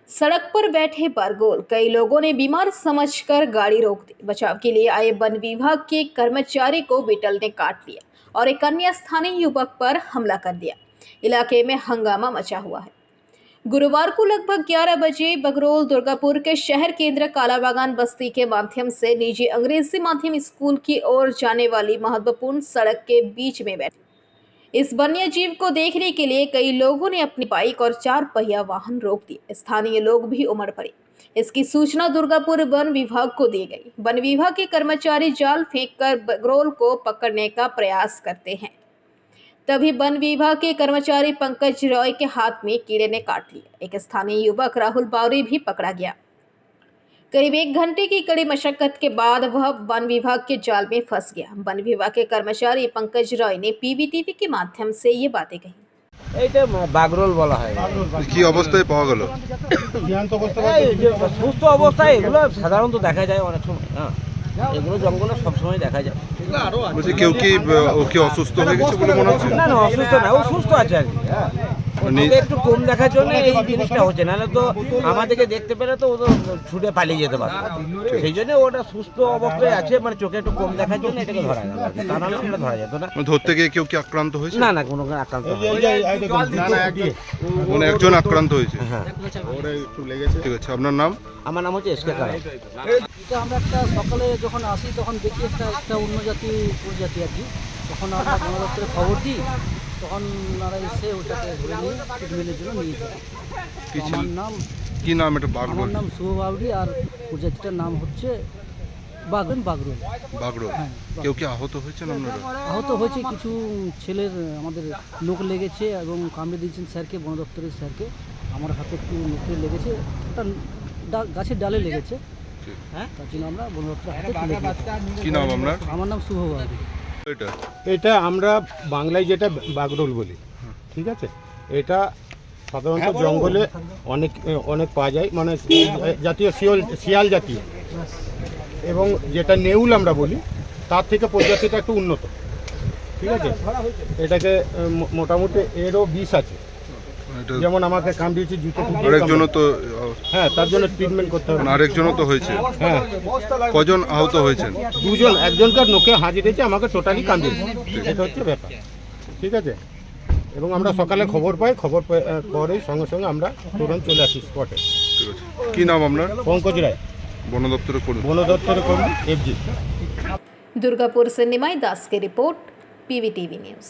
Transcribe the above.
सड़क पर बैठे बरगोल कई लोगों ने बीमार समझकर गाड़ी रोक दी। बचाव के लिए आए वन विभाग के कर्मचारी को बिटल ने काट लिया और एक अन्य स्थानीय युवक पर हमला कर दिया। इलाके में हंगामा मचा हुआ है। गुरुवार को लगभग 11 बजे बगरोल दुर्गापुर के शहर केंद्र कालाबागान बस्ती के माध्यम से निजी अंग्रेजी माध्यम स्कूल की ओर जाने वाली महत्वपूर्ण सड़क के बीच में बैठे इस वन्य जीव को देखने के लिए कई लोगों ने अपनी बाइक और 4 पहिया वाहन रोक दिए। स्थानीय लोग भी उमड़ पड़े। इसकी सूचना दुर्गापुर वन विभाग को दी गई। वन विभाग के कर्मचारी जाल फेंककर बगरोल को पकड़ने का प्रयास करते हैं। तभी वन विभाग के कर्मचारी पंकज रॉय के हाथ में कीड़े ने काट लिया। एक स्थानीय युवक राहुल बावरी भी पकड़ा गया। करीब 1 घंटे की कड़ी मशक्कत के बाद वह वन विभाग के जाल में फंस गया। वन विभाग के कर्मचारी पंकज रॉय ने पीवीटीवी के माध्यम से ये बातें कही। এইটা বাগরোল বলা হয়। কি অবস্থায় পাওয়া গেল? সুস্থ অবস্থায় এগুলো সাধারণত দেখা যায় অনেক সময়। হ্যাঁ, এগুলো জঙ্গলে সবসময় দেখা যায়। বলছি কেউ কি অসুস্থ হয়ে গেছে বলে মনে হচ্ছে? না না, অসুস্থ না, ও সুস্থ আছে আর কি। একটু কম দেখার জন্য এই জিনিসটা হচ্ছে, নাহলে তো আমাদেরকে দেখতে পেলে তো ও তো ছুটে পালিয়ে যেতে পারত। সেই জন্য ওটা সুস্থ অবস্থায় আছে, মানে চোখে একটু কম দেখার জন্য এটাকে ধরা গেল। তা নাহলে আমরা ধরা যেত না। ধরতে গিয়ে কেউ কি আক্রান্ত হয়েছে? না না, কোনো আক্রান্ত হয়নি। মানে একজন আক্রান্ত হয়েছে। হ্যাঁ, ঠিক আছে। আপনার নাম? আমার নাম হচ্ছে এসকে কারা। আমরা একটা সকালে যখন আসি তখন দেখি একটা অন্য জাতি প্রজাতি আর কি। তখন আমরা বন দপ্তরে খবর দিই, তখন ওনারা এসে ওটাকে ধরে নিয়ে ট্রিটমেন্টের জন্য নিয়ে যায়। আমার নাম কি নাম? এটা বাগরোল। আমার নাম শুভ বাউরি আর প্রজাতিটার নাম হচ্ছে বাগরোল। বাগরোল। হ্যাঁ। কেউ কি আহত হয়েছেন আপনারা? আহত হয়েছে কিছু ছেলের, আমাদের লোক লেগেছে এবং কামড়ে দিয়েছেন স্যারকে, বন দপ্তরের স্যারকে। আমার হাতে একটু নোকে লেগেছে, ওটা গাছের ডালে লেগেছে। হ্যাঁ, তার জন্য আমরা বন দপ্তরের হাতে তুলে দিয়েছি। কি নাম আপনার? আমার নাম শুভ বাউরি। এটা আমরা বাংলায় যেটা বাগরোল বলি, ঠিক আছে। এটা সাধারণত জঙ্গলে অনেক পাওয়া যায়, মানে জাতীয় শিয়াল জাতীয়, এবং যেটা নেউল আমরা বলি তার থেকে প্রজাতিটা একটু উন্নত, ঠিক আছে। এটাকে মোটামুটি এরও বিষ আছে, যেমন আমাকে কামড়িয়েছে জুতো। আরেকজনও তো? হ্যাঁ, তার জন্য ট্রিটমেন্ট করতে হবে। আরেকজনও তো হয়েছে? হ্যাঁ। কজন আহত হয়েছেন? 2 জন। একজনকার নোকে হাজিরেছে, আমাকে টোটালি কামড়িয়েছে। এটা হচ্ছে ব্যাপার, ঠিক আছে। এবং আমরা সকালে খবর পাই, পরেই সঙ্গে সঙ্গে আমরা তুরন্ত চলে আসি স্পটে। ঠিক আছে। কি নাম আপনার? পঙ্কজ রায়, বন দপ্তরে কর্মী। বন দপ্তরে কর্মী, FG। दुर्गापुर से निमाई दास की रिपोर्ट, पीवीटीवी न्यूज़।